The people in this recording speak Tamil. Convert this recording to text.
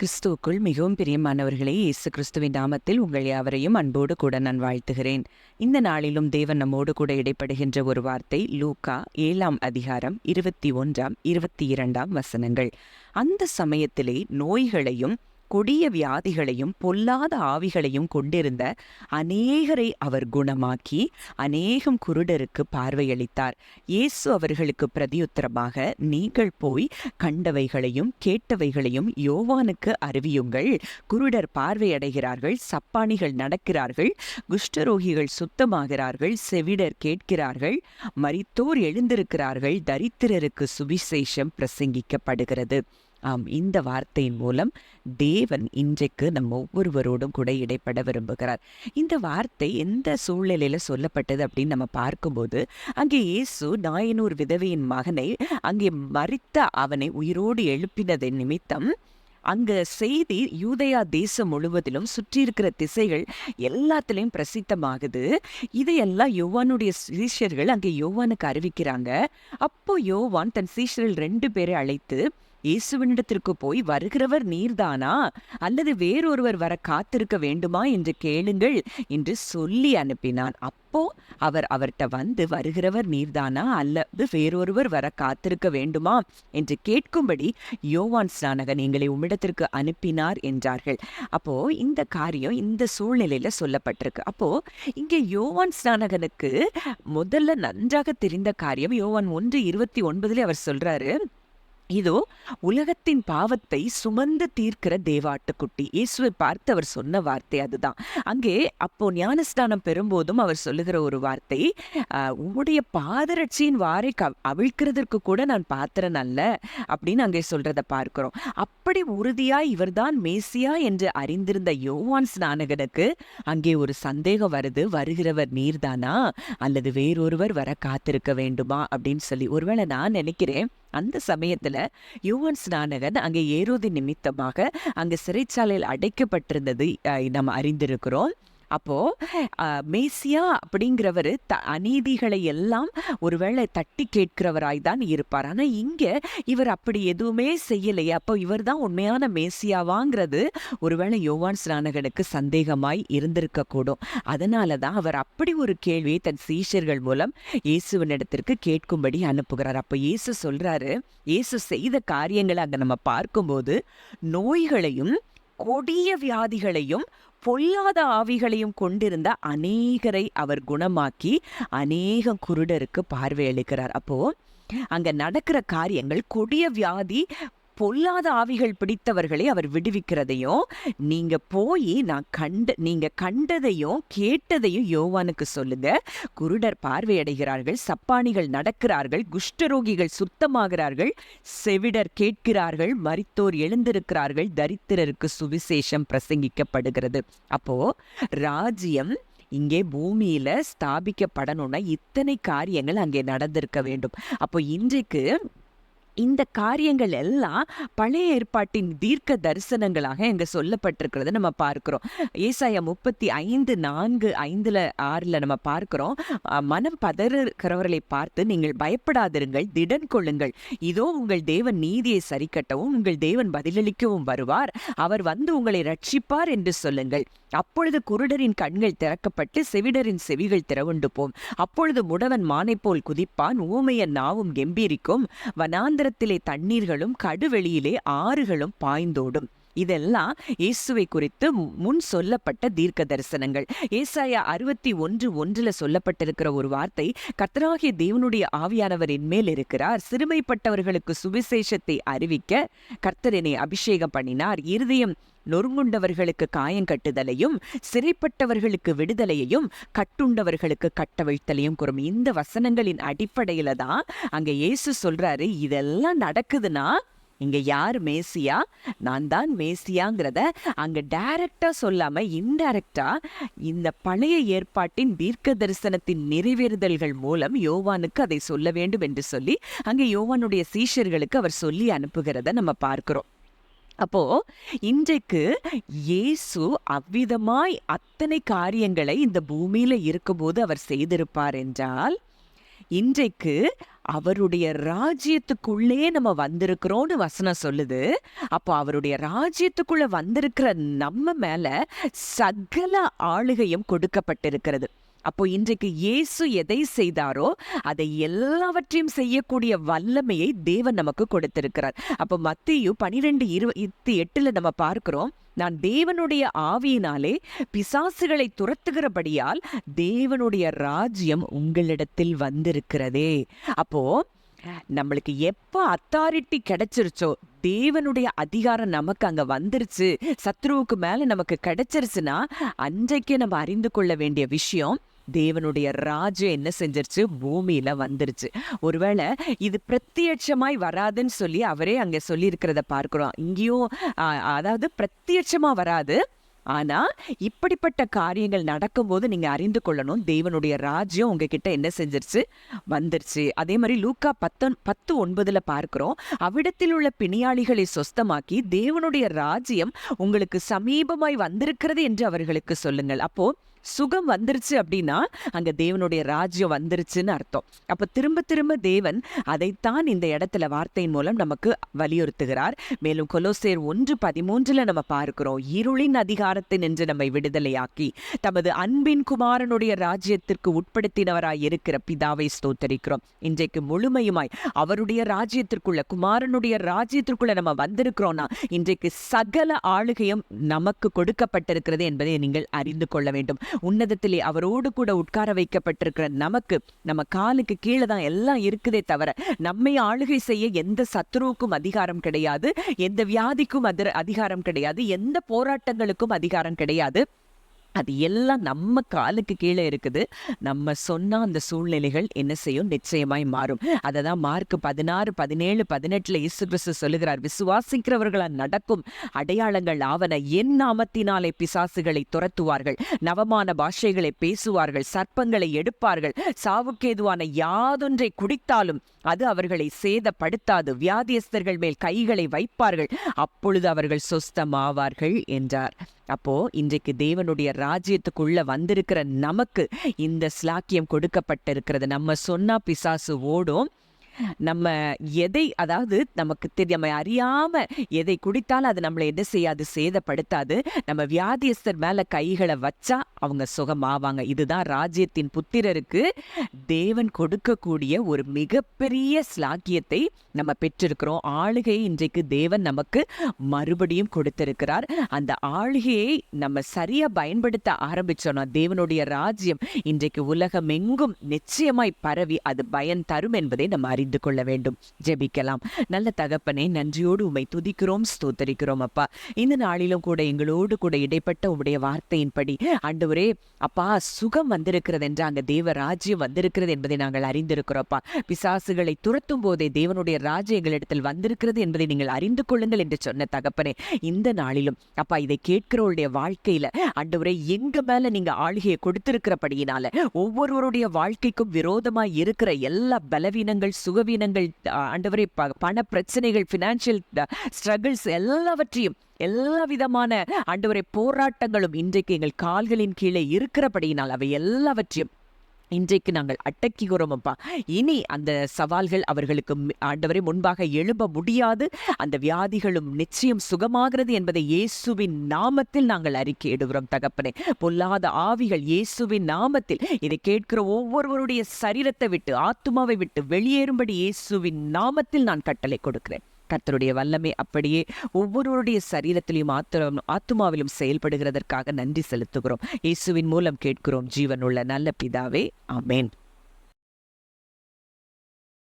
கிறிஸ்துவுக்குள் மிகவும் பிரியமானவர்களே, இயேசு கிறிஸ்துவின் நாமத்தில் உங்கள் யாவரையும் அன்போடு கூட நான் வாழ்த்துகிறேன். இந்த நாளிலும் தேவன் நம்மோடு கூட இடைப்படுகின்ற ஒரு வார்த்தை லூக்கா 7ஆம் அதிகாரம் 21ஆம் 22ஆம் வசனங்கள். அந்த சமயத்திலே நோய்களையும் கொடிய வியாதிகளையும் பொல்லாத ஆவிகளையும் கொண்டிருந்த அநேகரை அவர் குணமாக்கி அநேகம் குருடருக்கு பார்வையளித்தார். இயேசு அவர்களுக்கு பிரதியுத்தரமாக, நீங்கள் போய் கண்டவைகளையும் கேட்டவைகளையும் யோவானுக்கு அறிவியுங்கள். குருடர் பார்வையடைகிறார்கள், சப்பாணிகள் நடக்கிறார்கள், குஷ்டரோகிகள் சுத்தமாகிறார்கள், செவிடர் கேட்கிறார்கள், மரித்தோர் எழுந்திருக்கிறார்கள், தரித்திரருக்கு சுவிசேஷம் பிரசங்கிக்கப்படுகிறது. ஆம், இந்த வார்த்தையின் மூலம் தேவன் இன்றைக்கு நம்ம ஒவ்வொருவரோடும் கூட இடைப்பட விரும்புகிறார். இந்த வார்த்தை எந்த சூழ்நிலையில சொல்லப்பட்டது அப்படின்னு நம்ம பார்க்கும்போது, அங்கே இயேசு நாயனூர் விதவையின் மகனை அங்கே மரித்த அவனை உயிரோடு எழுப்பினதன் நிமித்தம் அங்க செய்தி யூதேயா தேசம் முழுவதிலும் சுற்றி இருக்கிற திசைகள் எல்லாத்திலையும் பிரசித்தமாகுது. இதையெல்லாம் யோவானுடைய சீஷர்கள் அங்கே யோவானுக்கு அறிவிக்கிறாங்க. அப்போ யோவான் தன் சீஷர்கள் 2 பேரை அழைத்து, இயேசுவினிடத்திற்கு போய், வருகிறவர் நீர்தானா அல்லது வேறொருவர் வர காத்திருக்க வேண்டுமா என்று கேளுங்கள் என்று சொல்லி அனுப்பினான். அப்போ அவர் அவர்கிட்ட வந்து, வருகிறவர் நீர்தானா அல்லது வேறொருவர் வர காத்திருக்க வேண்டுமா என்று கேட்கும்படி யோவான் ஸ்நானகன் எங்களை உம்மிடத்திற்கு அனுப்பினார் என்றார்கள். அப்போ இந்த காரியம் இந்த சூழ்நிலையில சொல்லப்பட்டிருக்கு. அப்போ இங்கே யோவான் ஸ்நானகனுக்கு முதல்ல நன்றாக தெரிந்த காரியம், யோவான் 1:29 அவர் சொல்றாரு, இதோ உலகத்தின் பாவத்தை சுமந்து தீர்க்கிற தேவாட்டுக்குட்டி. இயேசுவை பார்த்து அவர் சொன்ன வார்த்தை அதுதான். அங்கே அப்போ ஞானஸ்நானம் பெறும்போதும் அவர் சொல்லுகிற ஒரு வார்த்தை, உம்முடைய பாதரட்சியின் வாரை அவிழ்க்கிறதற்கு கூட நான் பாத்திரன் அல்ல அப்படின்னு அங்கே சொல்றத பார்க்கிறோம். அப்படி உறுதியாய் இவர்தான் மேசியா என்று அறிந்திருந்த யோவான் ஸ்நானகனுக்கு அங்கே ஒரு சந்தேகம் வருது, வருகிறவர் நீர்தானா அல்லது வேறொருவர் வர காத்திருக்க வேண்டுமா அப்படின்னு சொல்லி. ஒருவேளை நான் நினைக்கிறேன், அந்த சமயத்துல யோவான் ஸ்நானகன் அங்கே ஏரோது நிமித்தமாக அங்க சிறைச்சாலையில் அடைக்கப்பட்டிருந்தது நம்ம அறிந்திருக்கிறோம். அப்போ மேசியா அப்படிங்கிறவர் அநீதிகளை எல்லாம் ஒருவேளை தட்டி கேட்கிறவராய்தான் இருப்பார். ஆனா இங்க இவர் அப்படி எதுவுமே செய்யலையே. அப்போ இவர் தான் உண்மையான மேசியாவாங்கிறது ஒருவேளை யோவான் ஸ்நானகனுக்கு சந்தேகமாய் இருந்திருக்க கூடும். அதனாலதான் அவர் அப்படி ஒரு கேள்வியை தன் சீஷர்கள் மூலம் இயேசுவினிடத்திற்கு கேட்கும்படி அனுப்புகிறார். அப்போ இயேசு சொல்றாரு, இயேசு செய்த காரியங்களை அங்க நம்ம பார்க்கும்போது, நோய்களையும் கொடிய வியாதிகளையும் பொல்லாத ஆவிகளையும் கொண்டிருந்த அநேகரை அவர் குணமாக்கி அநேகம் குருடருக்கு பார்வையளிக்கிறார். அப்போ அங்க நடக்கிற காரியங்கள், கொடிய வியாதி பொல்லாத ஆவிகள் பிடித்தவர்களை அவர் விடுவிக்கிறதையும், நீங்க போய் நீங்க கண்டதையும் கேட்டதையும் யோவானுக்கு சொல்லுங்க. குருடர் பார்வையடைகிறார்கள், சப்பாணிகள் நடக்கிறார்கள், குஷ்டரோகிகள் சுத்தமாகிறார்கள், செவிடர் கேட்கிறார்கள், மரித்தோர் எழுந்திருக்கிறார்கள், தரித்திரருக்கு சுவிசேஷம் பிரசங்கிக்கப்படுகிறது. அப்போ ராஜ்யம் இங்கே பூமியில ஸ்தாபிக்கப்படணும்னா இத்தனை காரியங்கள் அங்கே நடந்திருக்க வேண்டும். அப்போ இன்றைக்கு இந்த காரியங்கள் எல்லாம் பழைய ஏற்பாட்டின் தீர்க்க தரிசனங்களாக இங்க சொல்லப்பட்டிருக்கிறத நம்ம பார்க்கிறோம். ஏசாயா 35:4-5-6 நம்ம பார்க்கிறோம், மனம் பதறுகிறவர்களை பார்த்து, நீங்கள் பயப்படாதிருங்கள், திடன் கொள்ளுங்கள், இதோ உங்கள் தேவன் நீதியை சரிக்கட்டவும் உங்கள் தேவன் பதிலளிக்கவும் வருவார், அவர் வந்து உங்களை ரட்சிப்பார் என்று சொல்லுங்கள். அப்பொழுது குருடரின் கண்கள் திறக்கப்பட்டு செவிடரின் செவிகள் திறவுண்டு போம். அப்பொழுது முடவன் மானை போல் குதிப்பான், ஊமையன் நாவும் கெம்பீரிக்கும், வனாந்திரத்திலே தண்ணீர்களும் கடுவெளியிலே ஆறுகளும் பாய்ந்தோடும். இதெல்லாம் இயேசுவை குறித்து முன் சொல்லப்பட்ட தீர்க்க தரிசனங்கள். ஏசாயா 61:1 சொல்லப்பட்டிருக்கிற ஒரு வார்த்தை, கர்த்தராகிய தேவனுடைய ஆவியானவர் என்மேல் இருக்கிறார், சிறுமைப்பட்டவர்களுக்கு சுவிசேஷத்தை அறிவிக்க கர்த்தர் என்னை அபிஷேகம் பண்ணினார், இருதயம் நொறுங்குண்டவர்களுக்கு காயங்கட்டுதலையும் சிறைப்பட்டவர்களுக்கு விடுதலையையும் கட்டுண்டவர்களுக்கு கட்டவிழ்த்தலையும் கூறும். இந்த வசனங்களின் அடிப்படையில தான் அங்க இயேசு சொல்றாரு, இதெல்லாம் நடக்குதுன்னா இங்க யார் மேசியா, நான் தான் மேசியாங்கிறத அங்க டைரக்டா சொல்லாம இன்டைரக்டா இந்த பழைய ஏற்பாட்டின் தீர்க்க தரிசனத்தின் நிறைவேறுதல்கள் மூலம் யோவானுக்கு அதை சொல்ல வேண்டும் என்று சொல்லி அங்க யோவானுடைய சீஷர்களுக்கு அவர் சொல்லி அனுப்புகிறத நம்ம பார்க்கிறோம். அப்போ இன்றைக்கு இயேசு அவ்விதமாய் அத்தனை காரியங்களை இந்த பூமியில இருக்கும்போது அவர் செய்திருப்பார் என்றால், இன்றைக்கு அவருடைய ராஜ்யத்துக்குள்ளே நம்ம வந்திருக்கிறோம்னு வசனம் சொல்லுது. அப்போ அவருடைய ராஜ்யத்துக்குள்ள வந்திருக்கிற நம்ம மேல சகல ஆளுகையும் கொடுக்கப்பட்டிருக்கிறது. அப்போ இன்றைக்கு இயேசு எதை செய்தாரோ அதை எல்லாவற்றையும் செய்யக்கூடிய வல்லமையை தேவன் நமக்கு கொடுத்திருக்கிறார். அப்போ மத்தேயு 12:28 நம்ம பார்க்கிறோம், நான் தேவனுடைய ஆவியினாலே பிசாசுகளை துரத்துகிறபடியால் தேவனுடைய ராஜ்யம் உங்களிடத்தில் வந்திருக்கிறதே. அப்போ நம்மளுக்கு எப்ப அத்தாரிட்டி கிடைச்சிருச்சோ, தேவனுடைய அதிகாரம் நமக்கு அங்க வந்துருச்சு, சத்ருவுக்கு மேல நமக்கு கிடைச்சிருச்சுன்னா, அன்றைக்கே நம்ம அறிந்து கொள்ள வேண்டிய விஷயம், தேவனுடைய ராஜ்யம் என்ன செஞ்சிருச்சு, பூமியில வந்துருச்சு. ஒருவேளை இது பிரத்யட்சமாய் வராதுன்னு சொல்லி அவரே அங்க சொல்லி இருக்கிறத பார்க்கிறோம். இங்கேயும் அதாவது பிரத்யட்சமா வராது, ஆனா இப்படிப்பட்ட காரியங்கள் நடக்கும்போது நீங்க அறிந்து கொள்ளணும், தேவனுடைய ராஜ்யம் உங்ககிட்ட என்ன செஞ்சிருச்சு, வந்துருச்சு. அதே மாதிரி லூக்கா 10:9 பார்க்கிறோம், அவ்விடத்தில் உள்ள பிணியாளிகளை சொஸ்தமாக்கி தேவனுடைய ராஜ்யம் உங்களுக்கு சமீபமாய் வந்திருக்கிறது என்று அவர்களுக்கு சொல்லுங்கள். அப்போ சுகம் வந்துருச்சு அப்படின்னா அங்க தேவனுடைய ராஜ்யம் வந்துருச்சுன்னு அர்த்தம். அப்ப திரும்ப திரும்ப தேவன் அதைத்தான் இந்த இடத்துல வார்த்தையின் மூலம் நமக்கு வலியுறுத்துகிறார். மேலும் கொலோசேயர் 1:13 நம்ம பார்க்கிறோம், இருளின் அதிகாரத்தை நின்று நம்மை விடுதலையாக்கி தமது அன்பின் குமாரனுடைய ராஜ்யத்திற்கு உட்படுத்தினவராய் இருக்கிற பிதாவை ஸ்தோத்தரிக்கிறோம். இன்றைக்கு முழுமையுமாய் அவருடைய ராஜ்யத்திற்குள்ள, குமாரனுடைய ராஜ்யத்திற்குள்ள நம்ம வந்திருக்கிறோம்னா இன்றைக்கு சகல ஆளுகையும் நமக்கு கொடுக்கப்பட்டிருக்கிறது என்பதை நீங்கள் அறிந்து கொள்ள வேண்டும். உன்னதத்திலே அவரோடு கூட உட்கார வைக்கப்பட்டிருக்கிற நமக்கு, நம்ம காலுக்கு கீழே தான் எல்லாம் இருக்குதே தவிர நம்மை ஆளுகை செய்ய எந்த சத்துருவுக்கும் அதிகாரம் கிடையாது, எந்த வியாதிக்கும் அதிகாரம் கிடையாது, எந்த போராட்டங்களுக்கும் அதிகாரம் கிடையாது. அது எல்லாம் நம்ம காலுக்கு கீழே இருக்குது. நம்ம சொன்னா அந்த சூழ்நிலைகள் என்ன செய்யும், நிச்சயமாய் மாறும். அதை தான் மார்க் 16, 17, 18 இயேசு கிறிஸ்து சொல்லுகிறார், விசுவாசிக்கிறவர்களால் நடக்கும் அடையாளங்கள் ஆவன, என் நாமத்தினாலே பிசாசுகளை துரத்துவார்கள், நவமான பாஷைகளை பேசுவார்கள், சர்ப்பங்களை எடுப்பார்கள், சாவுக்கேதுவான யாதொன்றை குடித்தாலும் அது அவர்களை சேதப்படுத்தாது, வியாதியஸ்தர்கள் மேல் கைகளை வைப்பார்கள், அப்பொழுது அவர்கள் சொஸ்தமாவார்கள் என்றார். அப்போ இன்றைக்கு தேவனுடைய ராஜ்யத்துக்குள்ள வந்திருக்கிற நமக்கு இந்த ஸ்லாக்கியம் கொடுக்கப்பட்டிருக்கிறது. நம்ம சொன்னா பிசாசு ஓடும். நம்ம எதை, அதாவது நமக்கு தெரியாம அறியாம எதை குடித்தாலும் அது நம்மளை என்ன செய்யாது, சேதப்படுத்தாது. நம்ம வியாதியஸ்தர் மேல கைகளை வச்சா அவங்க சுகமாவாங்க. இதுதான் ராஜ்யத்தின் புத்திரருக்கு தேவன் கொடுக்கக்கூடிய ஒரு மிகப்பெரிய ஸ்லாக்கியத்தை நம்ம பெற்றிருக்கிறோம். ஆளுகையை இன்றைக்கு தேவன் நமக்கு மறுபடியும் கொடுத்திருக்கிறார். அந்த ஆளுகையை நம்ம சரியா பயன்படுத்த ஆரம்பிச்சோம்னா தேவனுடைய ராஜ்யம் இன்றைக்கு உலகம் எங்கும் நிச்சயமாய் பரவி அது பயன் தரும் என்பதை நம்ம அறிந்து கொள்ள வேண்டும். ஜெபிக்கலாம். நல்ல தகப்பனே, நன்றியோடு உம்மை துதிக்கிறோம், ஸ்தோத்தரிக்கிறோம் அப்பா. இந்த நாளிலும் கூட எங்களோடு கூட இடைப்பட்ட உம்முடைய வார்த்தையின்படி ஆண்டவரே அப்பா, சுகம் வந்திருக்கிறது என்று அங்க தேவ ராஜ்யம் வந்திருக்கிறது என்பதை நாங்கள் அறிந்திருக்கிறோம்ப்பா. பிசாசுகளை துரத்தும் போதே தேவனுடைய ராஜ்யம் எங்களிடத்தில் வந்திருக்கிறது என்பதை நீங்கள் அறிந்து கொள்ளுங்கள் என்று சொன்ன தகப்பனே, இந்த நாளிலும் அப்பா இதை கேட்கிறவருடைய வாழ்க்கையில ஆண்டவரே எங்க மேல நீங்க ஆளுகையை கொடுத்திருக்கிறபடியினால ஒவ்வொருவருடைய வாழ்க்கைக்கும் விரோதமாய் இருக்கிற எல்லா பலவீனங்கள், சுகவீனங்கள், ஆண்டவரே பண பிரச்சனைகள், பினான்சியல் ஸ்ட்ரகிள்ஸ் எல்லாவற்றையும், எல்லா விதமான ஆண்டவரே போராட்டங்களும் இன்றைக்கு எங்கள் கால்களின் கீழே இருக்கிறபடியினால் அவை எல்லாவற்றையும் இன்றைக்கு நாங்கள் அடக்குகிறோம் அப்பா. இனி அந்த சவால்கள் அவர்களுக்கு ஆண்டவரே முன்பாக எழும்ப முடியாது. அந்த வியாதிகளும் நிச்சயம் சுகமாகிறது என்பதை இயேசுவின் நாமத்தில் நாங்கள் அறிக்கையிடுகிறோம் தகப்பனே. பொல்லாத ஆவிகள் இயேசுவின் நாமத்தில் இதை கேட்கிற ஒவ்வொருவருடைய சரீரத்தை விட்டு, ஆத்துமாவை விட்டு வெளியேறும்படி இயேசுவின் நாமத்தில் நான் கட்டளை கொடுக்கிறேன். கர்த்தருடைய வல்லமை அப்படியே ஒவ்வொருவருடைய சரீரத்திலும் ஆத்துமாவிலும் செயல்படுகிறதற்காக நன்றி செலுத்துகிறோம். இயேசுவின் மூலம் கேட்கிறோம் ஜீவனுள்ள நல்ல பிதாவே, ஆமென்.